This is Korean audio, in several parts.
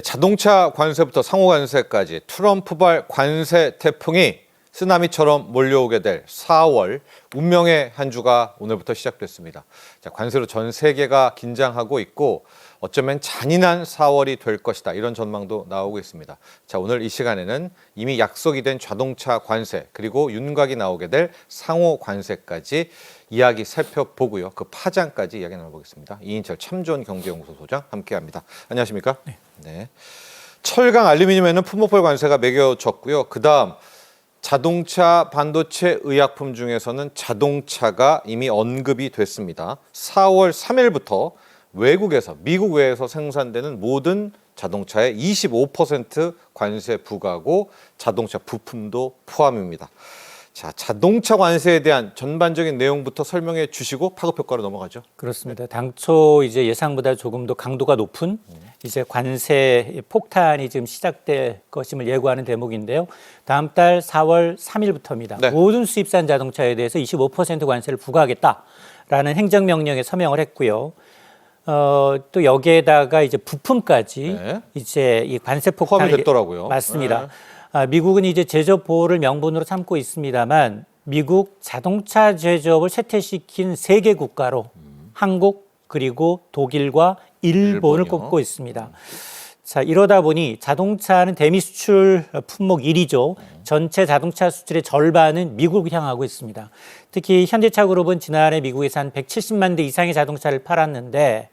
자동차 관세부터 상호 관세까지 트럼프발 관세 태풍이 쓰나미처럼 몰려오게 될 4월 운명의 한 주가 오늘부터 시작됐습니다. 관세로 전 세계가 긴장하고 있고 어쩌면 잔인한 4월이 될 것이다. 이런 전망도 나오고 있습니다. 오늘 이 시간에는 이미 약속이 된 자동차 관세 그리고 윤곽이 나오게 될 상호 관세까지 이야기 살펴보고요. 그 파장까지 이야기 나눠보겠습니다. 이인철 참좋은 경제연구소 소장 함께합니다. 안녕하십니까? 네. 철강 알루미늄에는 품목별 관세가 매겨졌고요. 그다음 자동차, 반도체, 의약품 중에서는 자동차가 이미 언급이 됐습니다. 4월 3일부터 외국에서, 미국 외에서 생산되는 모든 자동차에 25% 관세 부과고 자동차 부품도 포함입니다. 자동차 관세에 대한 전반적인 내용부터 설명해 주시고 파급 효과로 넘어가죠. 그렇습니다. 당초 이제 예상보다 조금 더 강도가 높은 이제 관세 폭탄이 지금 시작될 것임을 예고하는 대목인데요. 다음 달 4월 3일부터입니다. 네. 모든 수입산 자동차에 대해서 25% 관세를 부과하겠다라는 행정명령에 서명을 했고요. 또 여기에다가 이제 부품까지 이제 이 관세 폭탄이 포함이 됐더라고요. 맞습니다. 미국은 이제 제조업 보호를 명분으로 삼고 있습니다만 미국 자동차 제조업을 쇠퇴시킨 세 개 국가로 한국 그리고 독일과 일본을 꼽고 있습니다. 이러다 보니 자동차는 대미 수출 품목 1위죠. 전체 자동차 수출의 절반은 미국을 향하고 있습니다. 특히 현대차 그룹은 지난해 미국에서 한 170만 대 이상의 자동차를 팔았는데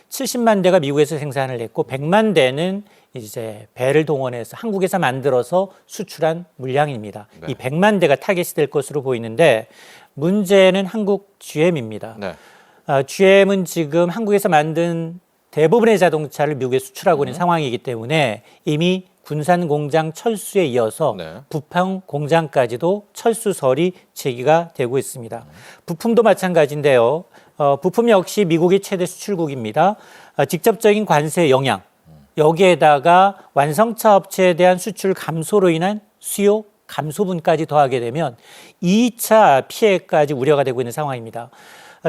70만 대가 미국에서 생산을 했고 100만 대는 이제 배를 동원해서 한국에서 만들어서 수출한 물량입니다. 네. 이 100만 대가 타겟이 될 것으로 보이는데 문제는 한국 GM입니다. 네. GM은 지금 한국에서 만든 대부분의 자동차를 미국에 수출하고 있는 상황이기 때문에 이미 군산 공장 철수에 이어서 부품 공장까지도 철수설이 제기가 되고 있습니다. 부품도 마찬가지인데요. 부품 역시 미국의 최대 수출국입니다. 직접적인 관세 영향, 여기에다가 완성차 업체에 대한 수출 감소로 인한 수요 감소분까지 더하게 되면 2차 피해까지 우려가 되고 있는 상황입니다.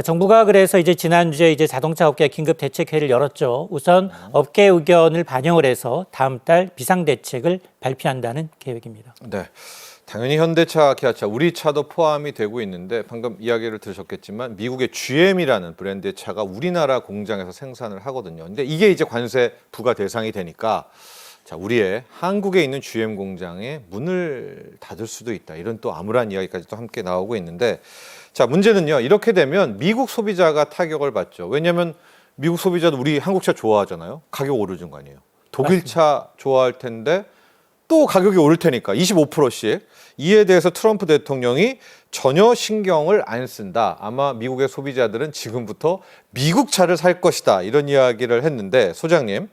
정부가 그래서 이제 지난주에 이제 자동차 업계 긴급 대책회의를 열었죠. 우선 업계 의견을 반영을 해서 다음 달 비상대책을 발표한다는 계획입니다. 네. 당연히 현대차, 기아차, 우리 차도 포함이 되고 있는데 방금 이야기를 들으셨겠지만 미국의 GM이라는 브랜드의 차가 우리나라 공장에서 생산을 하거든요. 근데 이게 이제 관세 부과 대상이 되니까 우리의 한국에 있는 GM 공장에 문을 닫을 수도 있다. 이런 또 암울한 이야기까지도 함께 나오고 있는데 문제는요. 이렇게 되면 미국 소비자가 타격을 받죠. 왜냐하면 미국 소비자도 우리 한국 차 좋아하잖아요. 가격 오르는 거 아니에요. 독일 차 좋아할 텐데 또 가격이 오를 테니까 25%씩. 이에 대해서 트럼프 대통령이 전혀 신경을 안 쓴다. 아마 미국의 소비자들은 지금부터 미국 차를 살 것이다. 이런 이야기를 했는데 소장님,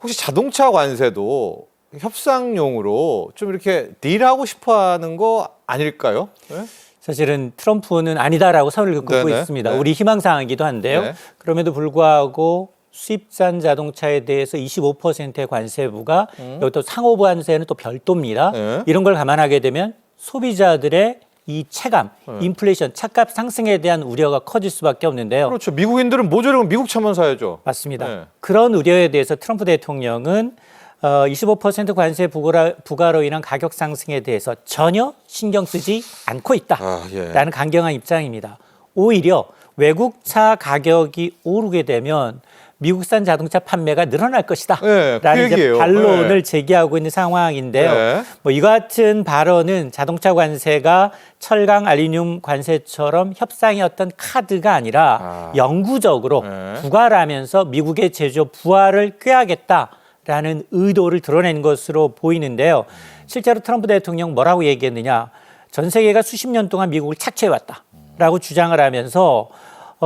혹시 자동차 관세도 협상용으로 좀 이렇게 딜하고 싶어하는 거 아닐까요? 네? 사실은 트럼프는 아니다라고 선을 긋고 있습니다. 우리 희망사항이기도 한데요. 그럼에도 불구하고 수입산 자동차에 대해서 25%의 관세 부과, 여기 또 상호 관세는 또 별도입니다. 이런 걸 감안하게 되면 소비자들의 이 체감, 인플레이션, 차값 상승에 대한 우려가 커질 수밖에 없는데요. 그렇죠. 미국인들은 모조리면 미국 차만 사야죠. 맞습니다. 그런 우려에 대해서 트럼프 대통령은 25% 관세 부과로 인한 가격 상승에 대해서 전혀 신경 쓰지 않고 있다라는 강경한 입장입니다. 오히려 외국차 가격이 오르게 되면 미국산 자동차 판매가 늘어날 것이다. 라는 이제 반론을 제기하고 있는 상황인데요. 이와 같은 발언은 자동차 관세가 철강 알루미늄 관세처럼 협상의 어떤 카드가 아니라 영구적으로 부과를 하면서 미국의 제조업 부활을 꾀하겠다라는 의도를 드러낸 것으로 보이는데요. 실제로 트럼프 대통령 뭐라고 얘기했느냐. 전 세계가 수십 년 동안 미국을 착취해왔다라고 주장을 하면서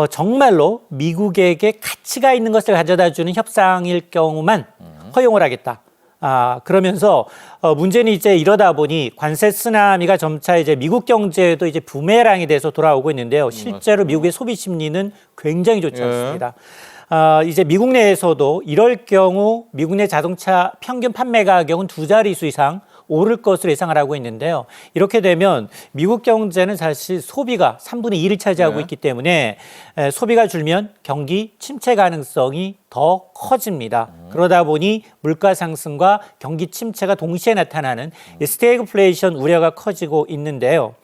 정말로 미국에게 가치가 있는 것을 가져다주는 협상일 경우만 허용을 하겠다. 그러면서 문제는 이제 이러다 보니 관세 쓰나미가 점차 이제 미국 경제에도 이제 부메랑이 돼서 돌아오고 있는데요. 실제로 미국의 소비 심리는 굉장히 좋지 않습니다. 이제 미국 내에서도 이럴 경우 미국 내 자동차 평균 판매 가격은 2자릿수 이상 오를 것으로 예상을 하고 있는데요. 이렇게 되면 미국 경제는 사실 소비가 3분의 1을 차지하고 네. 있기 때문에 소비가 줄면 경기 침체 가능성이 더 커집니다. 그러다 보니 물가 상승과 경기 침체가 동시에 나타나는 이 스태그플레이션 우려가 커지고 있는데요.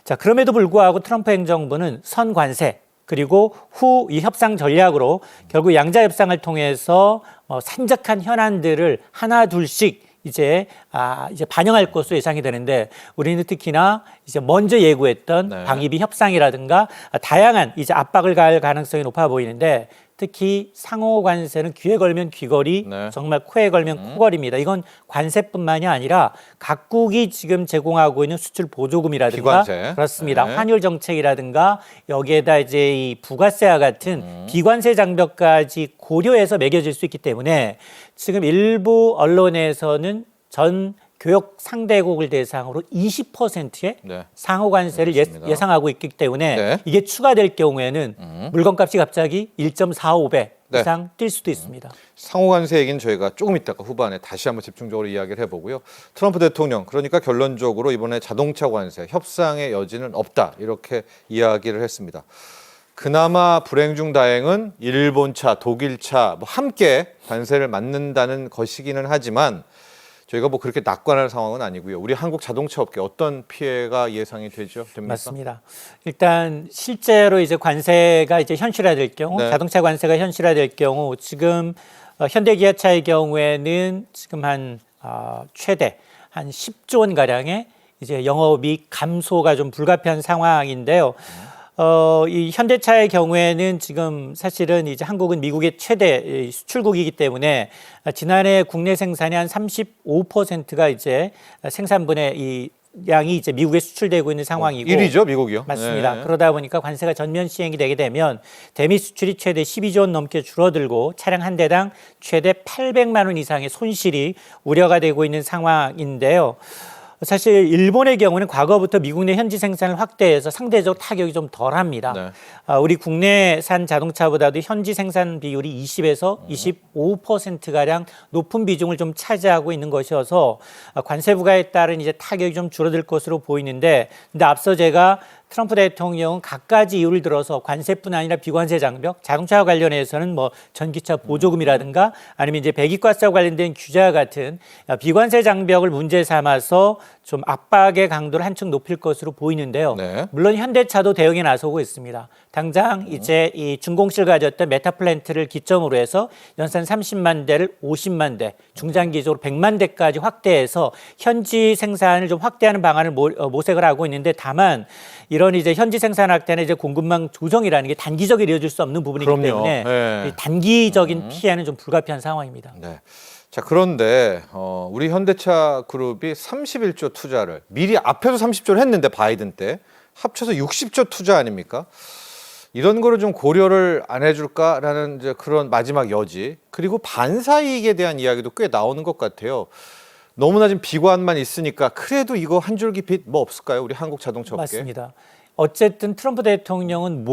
자, 그럼에도 불구하고 트럼프 행정부는 선관세 그리고 후 이 협상 전략으로 결국 양자 협상을 통해서 산적한 현안들을 하나 둘씩 이제 반영할 것으로 예상이 되는데 우리는 특히나 이제 먼저 예고했던 네. 방위비 협상이라든가 다양한 이제 압박을 가할 가능성이 높아 보이는데 특히 상호 관세는 귀에 걸면 귀걸이, 네. 정말 코에 걸면 코걸이입니다. 이건 관세뿐만이 아니라 각국이 지금 제공하고 있는 수출 보조금이라든가 비관세. 그렇습니다. 네. 환율 정책이라든가 여기에다 이제 이 부가세와 같은 비관세 장벽까지 고려해서 매겨질 수 있기 때문에 지금 일부 언론에서는 전 교역 상대국을 대상으로 20%의 네. 상호 관세를 알겠습니다. 예상하고 있기 때문에 네. 이게 추가될 경우에는 물건값이 갑자기 1.45배 네. 이상 뛸 수도 있습니다. 상호관세 얘기는 저희가 조금 이따가 후반에 다시 한번 집중적으로 이야기를 해보고요. 트럼프 대통령 그러니까 결론적으로 이번에 자동차 관세 협상의 여지는 없다 이렇게 이야기를 했습니다. 그나마 불행 중 다행은 일본차, 독일차 뭐 함께 관세를 맞는다는 것이기는 하지만 저희가 뭐 그렇게 낙관할 상황은 아니고요. 우리 한국 자동차 업계 어떤 피해가 예상이 되죠? 됩니까? 맞습니다. 일단 실제로 이제 관세가 이제 현실화될 경우, 네. 자동차 관세가 현실화될 경우 지금 현대기아차의 경우에는 지금 최대 한 10조 원 가량의 이제 영업이익 감소가 좀 불가피한 상황인데요. 이 현대차의 경우에는 지금 사실은 이제 한국은 미국의 최대 수출국이기 때문에 지난해 국내 생산의 한 35%가 이제 생산분의 이 양이 이제 미국에 수출되고 있는 상황이고 1위죠, 미국이요. 맞습니다. 네. 그러다 보니까 관세가 전면 시행이 되게 되면 대미 수출이 최대 12조 원 넘게 줄어들고 차량 한 대당 최대 800만 원 이상의 손실이 우려가 되고 있는 상황인데요. 사실 일본의 경우는 과거부터 미국 내 현지 생산을 확대해서 상대적으로 타격이 좀 덜합니다. 네. 우리 국내산 자동차보다도 현지 생산 비율이 20에서 25%가량 높은 비중을 좀 차지하고 있는 것이어서 관세 부과에 따른 이제 타격이 좀 줄어들 것으로 보이는데, 근데 앞서 제가 트럼프 대통령은 갖가지 이유를 들어서 관세뿐 아니라 비관세 장벽, 자동차와 관련해서는 뭐 전기차 보조금이라든가 아니면 이제 배기가스와 관련된 규제와 같은 비관세 장벽을 문제 삼아서 좀 압박의 강도를 한층 높일 것으로 보이는데요. 네. 물론 현대차도 대응에 나서고 있습니다. 당장 이제 이 준공실 가졌던 메타 플랜트를 기점으로 해서 연산 30만 대를 50만 대, 중장기적으로 100만 대까지 확대해서 현지 생산을 좀 확대하는 방안을 모색을 하고 있는데, 다만 이런 이제 현지 생산 확대는 이제 공급망 조정이라는 게 단기적으로 이루어질 수 없는 부분이기 그럼요. 때문에 네. 이 단기적인 피해는 좀 불가피한 상황입니다. 네. 자, 그런데 우리 현대차 그룹이 31조 투자를 미리 앞에서 30조를 했는데 바이든 때 합쳐서 60조 투자 아닙니까? 이런 거를 좀 고려를 안 해줄까라는 이제 그런 마지막 여지, 그리고 반사이익에 대한 이야기도 꽤 나오는 것 같아요. 너무나 지금 비관만 있으니까 그래도 이거 한 줄기 빛 뭐 없을까요? 우리 한국 자동차 업계. 맞습니다. 어쨌든 트럼프 대통령은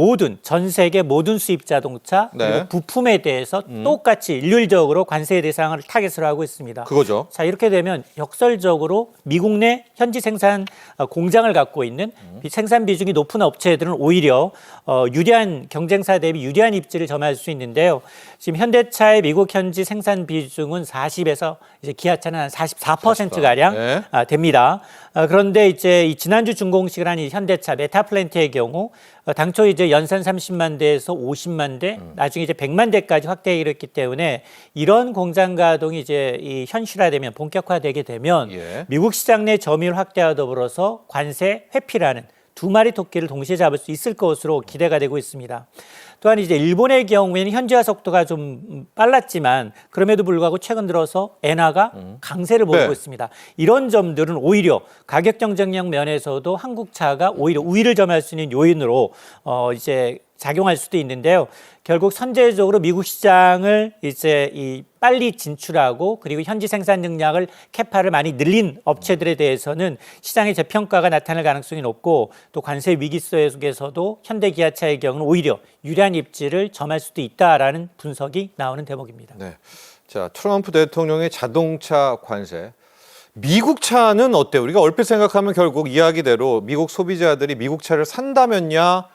전 세계 모든 수입 자동차 네. 그리고 부품에 대해서 똑같이 일률적으로 관세 대상을 타겟으로 하고 있습니다. 그거죠. 자, 이렇게 되면 역설적으로 미국 내 현지 생산 공장을 갖고 있는 생산 비중이 높은 업체들은 오히려 유리한 경쟁사 대비 유리한 입지를 점할 수 있는데요. 지금 현대차의 미국 현지 생산 비중은 40에서 이제 기아차는 한 44% 가량 네. 됩니다. 그런데 이제 이 지난주 준공식을 한 이 현대차 메타플랜트의 경우 당초 이제 연산 30만 대에서 50만 대, 나중에 이제 100만 대까지 확대해 이뤘기 때문에 이런 공장 가동이 이제 이 현실화되면 본격화되게 되면 예. 미국 시장 내 점유율 확대와 더불어서 관세 회피라는 두 마리 토끼를 동시에 잡을 수 있을 것으로 기대가 되고 있습니다. 또한 이제 일본의 경우에는 현지화 속도가 좀 빨랐지만 그럼에도 불구하고 최근 들어서 엔화가 강세를 보이고 네. 있습니다. 이런 점들은 오히려 가격 경쟁력 면에서도 한국 차가 오히려 우위를 점할 수 있는 요인으로 이제 작용할 수도 있는데요. 결국 선제적으로 미국 시장을 이제 빨리 진출하고 그리고 현지 생산 능력을 캐파를 많이 늘린 업체들에 대해서는 시장의 재평가가 나타날 가능성이 높고, 또 관세 위기 속에서도 현대기아차의 경우는 오히려 유리한 입지를 점할 수도 있다라는 분석이 나오는 대목입니다. 네. 자, 트럼프 대통령의 자동차 관세. 미국 차는 어때요? 우리가 얼핏 생각하면 결국 이야기대로 미국 소비자들이 미국 차를 산다면야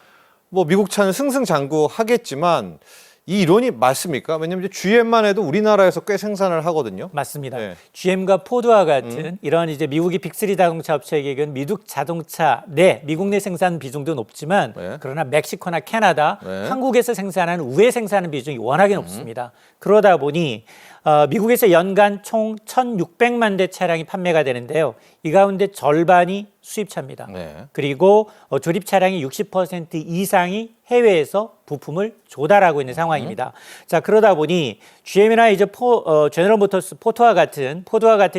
뭐 미국 차는 승승장구하겠지만 이 이론이 맞습니까? 왜냐하면 이제 GM만 해도 우리나라에서 꽤 생산을 하거든요. 맞습니다. 네. GM과 포드와 같은 이런 이제 미국의 빅3 자동차 업체에 경우는 미국 자동차 내 미국 내 생산 비중도 높지만 네. 그러나 멕시코나 캐나다, 네. 한국에서 생산하는 우회 생산하는 비중이 워낙에 높습니다. 그러다 보니 미국에서 연간 총 1,600만 대 차량이 판매가 되는데요. 이 가운데 절반이 수입차입니다. 네. 그리고 조립 차량이 60% 이상이 해외에서 부품을 조달하고 있는 상황입니다. 자, 그러다 보니 GM이나 이제 제너럴 모터스, 포드와 같은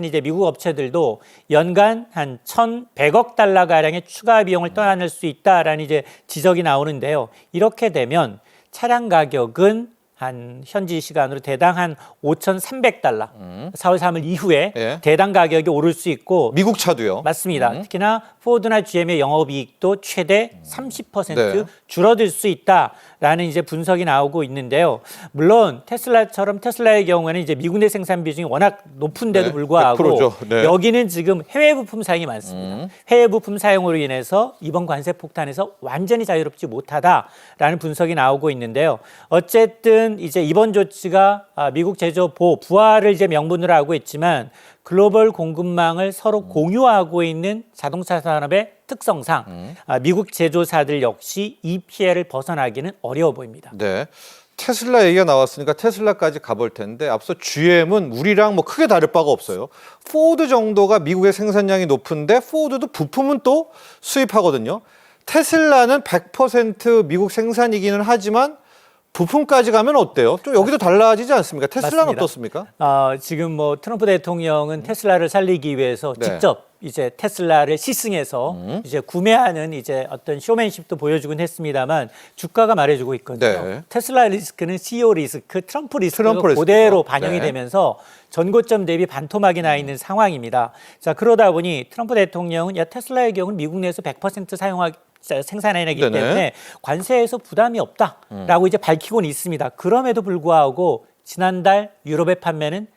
이제 미국 업체들도 연간 한 1,100억 달러 가량의 추가 비용을 떠안을 수 있다라는 이제 지적이 나오는데요. 이렇게 되면 차량 가격은 한 현지 시간으로 대당 한 5,300달러, 4월 3일 이후에 예. 대당 가격이 오를 수 있고 미국 차도요. 맞습니다. 특히나 포드나 GM의 영업이익도 최대 30% 네. 줄어들 수 있다라는 이제 분석이 나오고 있는데요. 물론 테슬라처럼 테슬라의 경우에는 이제 미국 내 생산 비중이 워낙 높은데도 네, 불구하고 100% 죠. 네. 여기는 지금 해외 부품 사용이 많습니다. 해외 부품 사용으로 인해서 이번 관세 폭탄에서 완전히 자유롭지 못하다라는 분석이 나오고 있는데요. 어쨌든 이제 이번 조치가 미국 제조 부활을 이제 명분으로 하고 있지만 글로벌 공급망을 서로 공유하고 있는 자동차 산업의 특성상 미국 제조사들 역시 이 피해를 벗어나기는 어려워 보입니다. 네. 테슬라 얘기가 나왔으니까 테슬라까지 가볼 텐데 앞서 GM은 우리랑 뭐 크게 다를 바가 없어요. 포드 정도가 미국의 생산량이 높은데 포드도 부품은 또 수입하거든요. 테슬라는 100% 미국 생산이기는 하지만 부품까지 가면 어때요? 좀 여기도 달라지지 않습니까? 테슬라는 맞습니다. 어떻습니까? 지금 뭐 트럼프 대통령은 테슬라를 살리기 위해서 네. 직접 이제 테슬라를 시승해서 이제 구매하는 이제 어떤 쇼맨십도 보여주곤 했습니다만 주가가 말해주고 있거든요. 네. 테슬라 리스크는 CEO 리스크, 트럼프 리스크가 트럼프 리스크죠. 그대로 반영이 네. 되면서 전고점 대비 반토막이 나 있는 상황입니다. 자, 그러다 보니 트럼프 대통령은 테슬라의 경우는 미국 내에서 100% 생산해내기 네네. 때문에 관세에서 부담이 없다라고 이제 밝히고는 있습니다. 그럼에도 불구하고 지난달 유럽의 판매는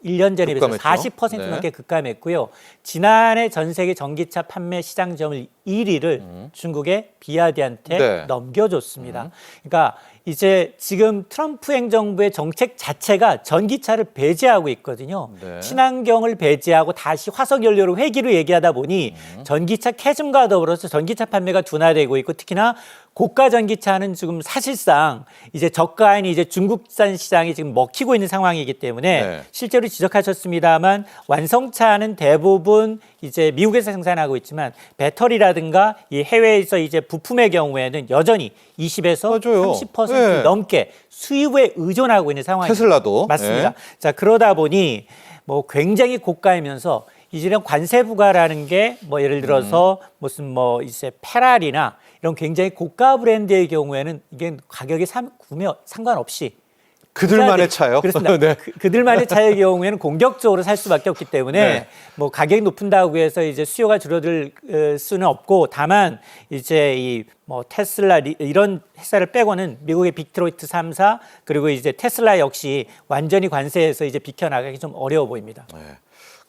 1년 전에 비해서 급감했죠. 40% 네. 넘게 급감했고요. 지난해 전 세계 전기차 판매 시장 점유율 1위를 중국의 비아디한테 네. 넘겨줬습니다. 그러니까 이제 지금 트럼프 행정부의 정책 자체가 전기차를 배제하고 있거든요. 네. 친환경을 배제하고 다시 화석연료로 회귀로 얘기하다 보니 전기차 캐즘과 더불어서 전기차 판매가 둔화되고 있고 특히나 고가 전기차는 지금 사실상 이제 저가인 이제 중국산 시장이 지금 먹히고 있는 상황이기 때문에 네. 실제로 지적하셨습니다만 완성차는 대부분 이제 미국에서 생산하고 있지만 배터리라든가 이 해외에서 이제 부품의 경우에는 여전히 20에서 맞아요. 30% 네. 넘게 수입에 의존하고 있는 상황입니다. 테슬라도. 맞습니다. 네. 자, 그러다 보니 뭐 굉장히 고가이면서 이제는 관세 부과라는 게 뭐 예를 들어서 무슨 뭐 이제 페라리나 이런 굉장히 고가 브랜드의 경우에는 이게 가격이 구매 상관없이 그들만의 차요. 그렇습니다. 네. 그들만의 차의 경우에는 공격적으로 살 수밖에 없기 때문에 네. 뭐 가격이 높은다고 해서 이제 수요가 줄어들 수는 없고 다만 이제 이 뭐 테슬라 이런 회사를 빼고는 미국의 빅트로이트 3사 그리고 이제 테슬라 역시 완전히 관세에서 이제 비켜나가기 좀 어려워 보입니다.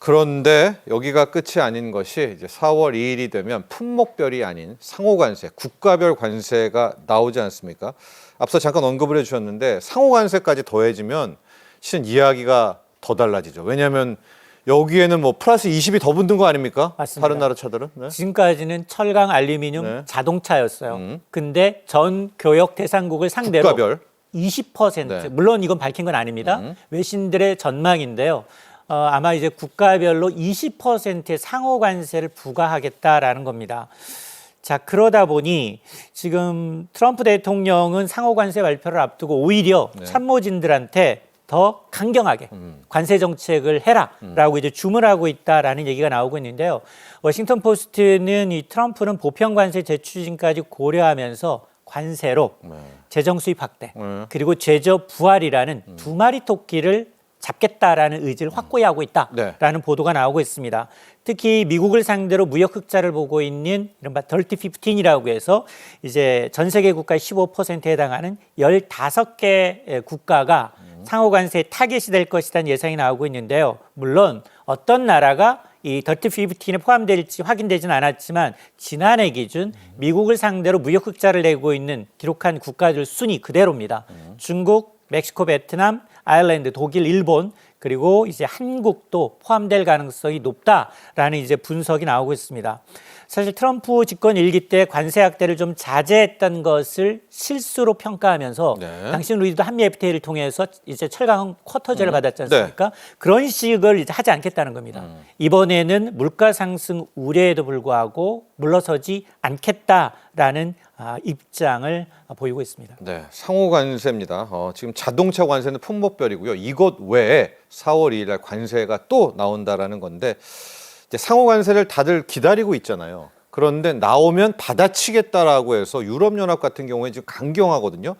그런데 여기가 끝이 아닌 것이 이제 4월 2일이 되면 품목별이 아닌 상호관세, 국가별 관세가 나오지 않습니까? 앞서 잠깐 언급을 해주셨는데 상호관세까지 더해지면 실은 이야기가 더 달라지죠. 왜냐하면 여기에는 뭐 플러스 20이 더 붙는 거 아닙니까? 맞습니다. 다른 나라 차들은. 네. 지금까지는 철강, 알루미늄, 네. 자동차였어요. 근데 전 교역 대상국을 상대로 국가별. 20%, 네. 물론 이건 밝힌 건 아닙니다. 외신들의 전망인데요. 아마 이제 국가별로 20%의 상호 관세를 부과하겠다라는 겁니다. 자, 그러다 보니 지금 트럼프 대통령은 상호 관세 발표를 앞두고 오히려 참모진들한테 더 강경하게 관세 정책을 해라라고 이제 주문하고 있다라는 얘기가 나오고 있는데요. 워싱턴 포스트는 이 트럼프는 보편 관세 재추진까지 고려하면서 관세로 재정 수입 확대 그리고 제조 부활이라는 두 마리 토끼를 잡겠다라는 의지를 확고히 하고 있다라는 보도가 나오고 있습니다. 특히 미국을 상대로 무역 흑자를 보고 있는 이른바 덜티 15이라고 해서 이제 전 세계 국가의 15%에 해당하는 15개 국가가 상호 관세에 타겟이 될 것이라는 예상이 나오고 있는데요. 물론 어떤 나라가 이 더티 15에 포함될지 확인되지는 않았지만 지난해 기준 미국을 상대로 무역 흑자를 내고 있는 기록한 국가들 순위 그대로입니다. 중국, 멕시코, 베트남, 아일랜드, 독일, 일본 그리고 이제 한국도 포함될 가능성이 높다라는 이제 분석이 나오고 있습니다. 사실 트럼프 집권 일기 때 관세 확대를 좀 자제했던 것을 실수로 평가하면서 네. 당신 우리도 한미 FTA를 통해서 이제 철강 쿼터제를 받았지 않습니까? 그런 식을 이제 하지 않겠다는 겁니다. 이번에는 물가 상승 우려에도 불구하고 물러서지 않겠다라는 입장을 보이고 있습니다. 네, 상호 관세입니다. 지금 자동차 관세는 품목별이고요. 이것 외에 4월 2일 날 관세가 또 나온다라는 건데 이제 상호 관세를 다들 기다리고 있잖아요. 그런데 나오면 받아치겠다라고 해서 유럽연합 같은 경우에 지금 강경하거든요.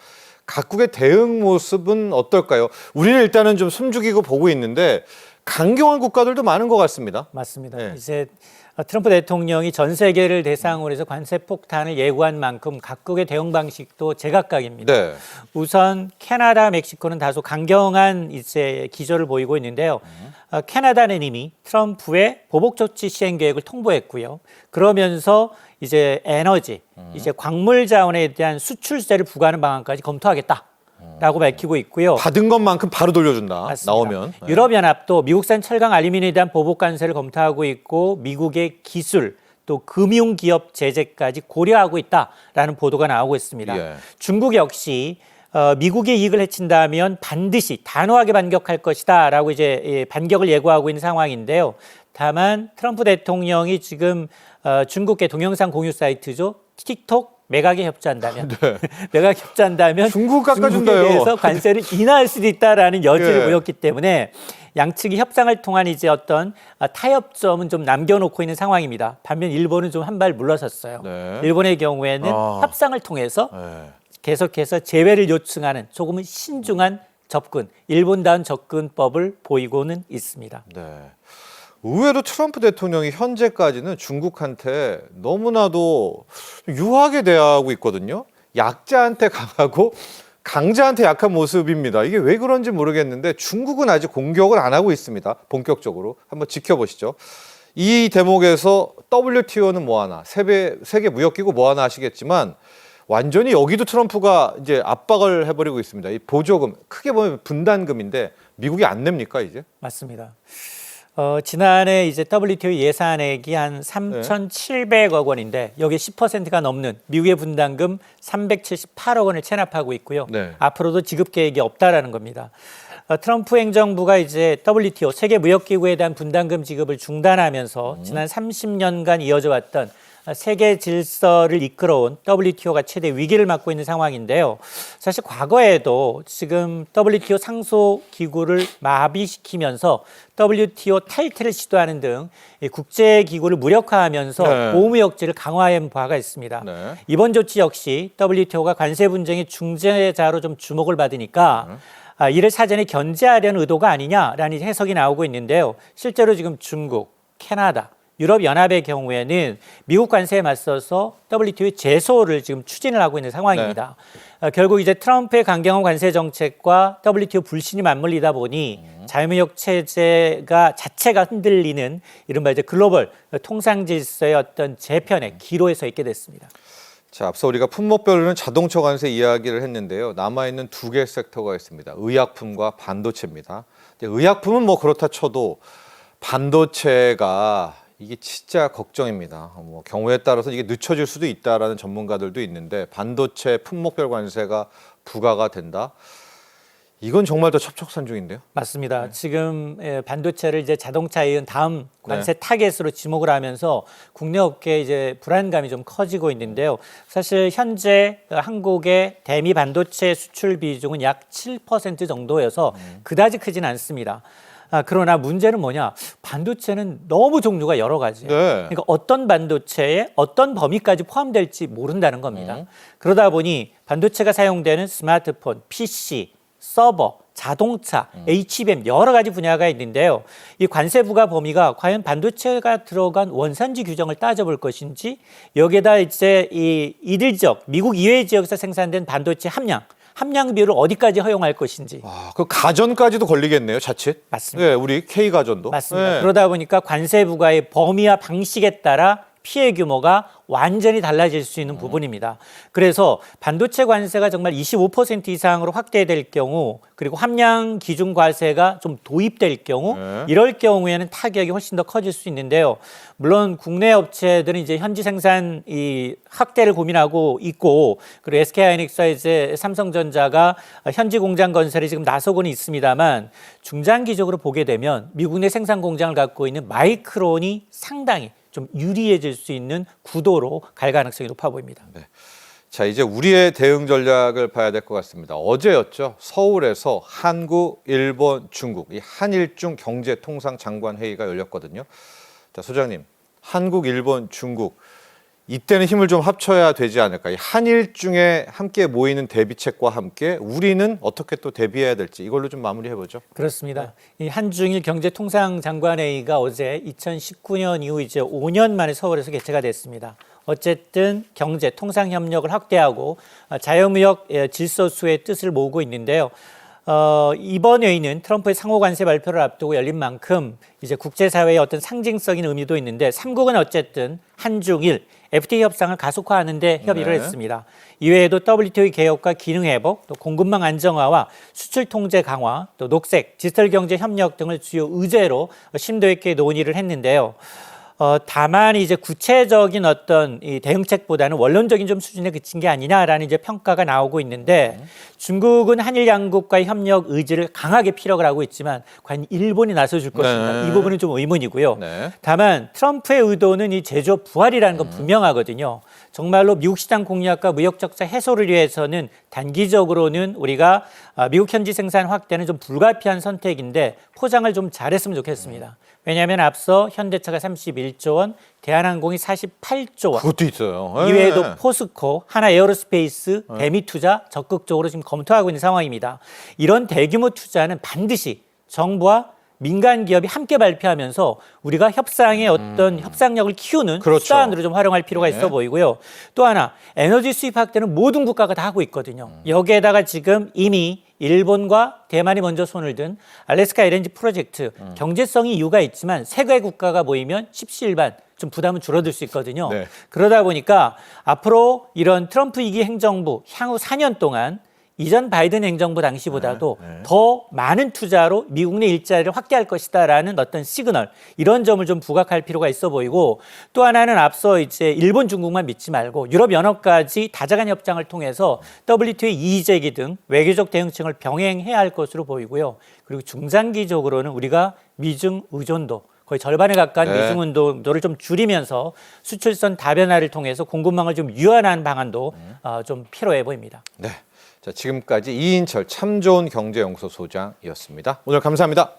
각국의 대응 모습은 어떨까요? 우리는 일단은 좀 숨죽이고 보고 있는데 강경한 국가들도 많은 것 같습니다. 맞습니다. 네. 이제 트럼프 대통령이 전 세계를 대상으로 해서 관세 폭탄을 예고한 만큼 각국의 대응 방식도 제각각입니다. 네. 우선 캐나다, 멕시코는 다소 강경한 이제 기조를 보이고 있는데요. 캐나다는 이미 트럼프의 보복 조치 시행 계획을 통보했고요. 그러면서 이제 에너지, 이제 광물 자원에 대한 수출세를 부과하는 방안까지 검토하겠다라고 밝히고 있고요. 받은 것만큼 바로 돌려준다. 맞습니다. 나오면. 네. 유럽연합도 미국산 철강 알루미늄에 대한 보복 관세를 검토하고 있고 미국의 기술 또 금융기업 제재까지 고려하고 있다라는 보도가 나오고 있습니다. 예. 중국 역시 미국의 이익을 해친다면 반드시 단호하게 반격할 것이다라고 이제 반격을 예고하고 있는 상황인데요. 다만 트럼프 대통령이 지금 중국계 동영상 공유 사이트죠. 틱톡 매각에 협조한다면 매각 협조한다면 중국 깎아준다요. 중국에 대해서 관세를 인하할 수도 있다라는 여지를 예. 보였기 때문에 양측이 협상을 통한 이제 어떤 타협점은 좀 남겨놓고 있는 상황입니다. 반면 일본은 좀 한 발 물러섰어요. 네. 일본의 경우에는 협상을 통해서 네. 계속해서 재회를 요청하는 조금은 신중한 접근, 일본다운 접근법을 보이고는 있습니다. 네. 의외로 트럼프 대통령이 현재까지는 중국한테 너무나도 유하게 대하고 있거든요. 약자한테 강하고 강자한테 약한 모습입니다. 이게 왜 그런지 모르겠는데 중국은 아직 공격을 안 하고 있습니다. 본격적으로. 한번 지켜보시죠. 이 대목에서 WTO는 뭐 하나, 세계 무역기구 뭐 하나 하시겠지만 완전히 여기도 트럼프가 이제 압박을 해버리고 있습니다. 이 보조금, 크게 보면 분담금인데 미국이 안 냅니까 이제? 맞습니다. 지난해 이제 WTO 예산액이 한 3,700억 원인데 여기 10%가 넘는 미국의 분담금 378억 원을 체납하고 있고요. 네. 앞으로도 지급 계획이 없다라는 겁니다. 트럼프 행정부가 이제 WTO 세계 무역기구에 대한 분담금 지급을 중단하면서 지난 30년간 이어져 왔던 세계 질서를 이끌어온 WTO가 최대 위기를 맞고 있는 상황인데요. 사실 과거에도 지금 WTO 상소 기구를 마비시키면서 WTO 탈퇴를 시도하는 등 국제 기구를 무력화하면서 네. 보호무역제를 강화한 바가 있습니다. 네. 이번 조치 역시 WTO가 관세 분쟁의 중재자로 좀 주목을 받으니까 이를 사전에 견제하려는 의도가 아니냐라는 해석이 나오고 있는데요. 실제로 지금 중국, 캐나다, 유럽연합의 경우에는 미국 관세에 맞서서 WTO의 제소를 지금 추진을 하고 있는 상황입니다. 결국 이제 트럼프의 강경한 관세 정책과 WTO 불신이 맞물리다 보니 자유무역 체제가 자체가 흔들리는 이른바 이제 글로벌 통상 질서의 어떤 재편의 기로에 서 있게 됐습니다. 자, 앞서 우리가 품목별로는 자동차 관세 이야기를 했는데요. 남아있는 두 개 섹터가 있습니다. 의약품과 반도체입니다. 의약품은 뭐 그렇다 쳐도 반도체가 이게 진짜 걱정입니다. 뭐 경우에 따라서 이게 늦춰질 수도 있다라는 전문가들도 있는데 반도체 품목별 관세가 부과가 된다. 이건 정말 더 첩첩산중인데요. 맞습니다. 지금 반도체를 이제 자동차에 이은 다음 관세 타겟으로 지목을 하면서 국내 업계의 이제 불안감이 좀 커지고 있는데요. 사실 현재 한국의 대미 반도체 수출 비중은 약 7% 정도여서 그다지 크지는 않습니다. 그러나 문제는 뭐냐? 반도체는 너무 종류가 여러 가지예요. 네. 그러니까 어떤 반도체에 어떤 범위까지 포함될지 모른다는 겁니다. 그러다 보니 반도체가 사용되는 스마트폰, PC, 서버, 자동차, HBM 여러 가지 분야가 있는데요. 이 관세 부과 범위가 과연 반도체가 들어간 원산지 규정을 따져볼 것인지 여기에다 이제 이 이들 지역, 미국 이외 지역에서 생산된 반도체 함량 함량 비율을 어디까지 허용할 것인지. 그 가전까지도 걸리겠네요, 자칫. 맞습니다. 네, 우리 K 가전도. 맞습니다. 네. 그러다 보니까 관세 부과의 범위와 방식에 따라 피해 규모가 완전히 달라질 수 있는 부분입니다. 그래서 반도체 관세가 정말 25% 이상으로 확대될 경우, 그리고 함량 기준 과세가 좀 도입될 경우, 이럴 경우에는 타격이 훨씬 더 커질 수 있는데요. 물론 국내 업체들은 이제 현지 생산 이 확대를 고민하고 있고, 그리고 SK하이닉스와 이제 삼성전자가 현지 공장 건설에 지금 나서고는 있습니다만, 중장기적으로 보게 되면 미국 내 생산 공장을 갖고 있는 마이크론이 상당히 좀 유리해질 수 있는 구도로 갈 가능성이 높아 보입니다. 네. 자, 이제 우리의 대응 전략을 봐야 될 것 같습니다. 어제였죠. 서울에서 한국, 일본, 중국 이 한일중 경제통상장관 회의가 열렸거든요. 자, 소장님, 한국, 일본, 중국 이때는 힘을 좀 합쳐야 되지 않을까? 이 한일중에 함께 모이는 대비책과 함께 우리는 어떻게 또 대비해야 될지 이걸로 좀 마무리해 보죠. 그렇습니다. 이 한중일 경제통상장관회의가 어제 2019년 이후 이제 5년 만에 서울에서 개최가 됐습니다. 어쨌든 경제 통상 협력을 확대하고 자유무역 질서수의 뜻을 모으고 있는데요. 이번 회의는 트럼프의 상호 관세 발표를 앞두고 열린 만큼 이제 국제사회의 어떤 상징적인 의미도 있는데, 삼국은 어쨌든 한중일 FTA 협상을 가속화하는 데 협의를 했습니다. 이외에도 WTO 개혁과 기능 회복, 또 공급망 안정화와 수출 통제 강화, 또 녹색, 디지털 경제 협력 등을 주요 의제로 심도 있게 논의를 했는데요. 다만 이제 구체적인 어떤 이 대응책보다는 원론적인 좀 수준에 그친 게 아니냐라는 이제 평가가 나오고 있는데, 중국은 한일 양국과의 협력 의지를 강하게 피력을 하고 있지만 과연 일본이 나서줄 것인가, 이 부분은 좀 의문이고요. 네. 다만 트럼프의 의도는 이 제조업 부활이라는 건 분명하거든요. 정말로 미국 시장 공략과 무역 적자 해소를 위해서는 단기적으로는 우리가 미국 현지 생산 확대는 좀 불가피한 선택인데 포장을 좀 잘했으면 좋겠습니다. 왜냐하면 앞서 현대차가 31조 원, 대한항공이 48조 원. 그것도 있어요. 이외에도 포스코, 하나 에어로스페이스, 대미 투자 적극적으로 지금 검토하고 있는 상황입니다. 이런 대규모 투자는 반드시 정부와 민간 기업이 함께 발표하면서 우리가 협상의 어떤 협상력을 키우는 그렇죠. 수단으로 좀 활용할 필요가 있어 보이고요. 또 하나, 에너지 수입 확대는 모든 국가가 다 하고 있거든요. 여기에다가 지금 이미 일본과 대만이 먼저 손을 든 알래스카 LNG 프로젝트, 경제성이 이유가 있지만 세 개 국가가 모이면 십시일반 좀 부담은 줄어들 수 있거든요. 네. 그러다 보니까 앞으로 이런 트럼프 2기 행정부 향후 4년 동안 이전 바이든 행정부 당시보다도 더 많은 투자로 미국 내 일자리를 확대할 것이다라는 어떤 시그널, 이런 점을 좀 부각할 필요가 있어 보이고, 또 하나는 앞서 이제 일본, 중국만 믿지 말고 유럽 연합까지 다자간 협상을 통해서 WTO 이의제기 등 외교적 대응책을 병행해야 할 것으로 보이고요. 그리고 중장기적으로는 우리가 미중 의존도 거의 절반에 가까운 미중 의존도를 좀 줄이면서 수출선 다변화를 통해서 공급망을 좀 유연한 방안도 좀 필요해 보입니다. 네. 자, 지금까지 이인철 참 좋은 경제연구소 소장이었습니다. 오늘 감사합니다.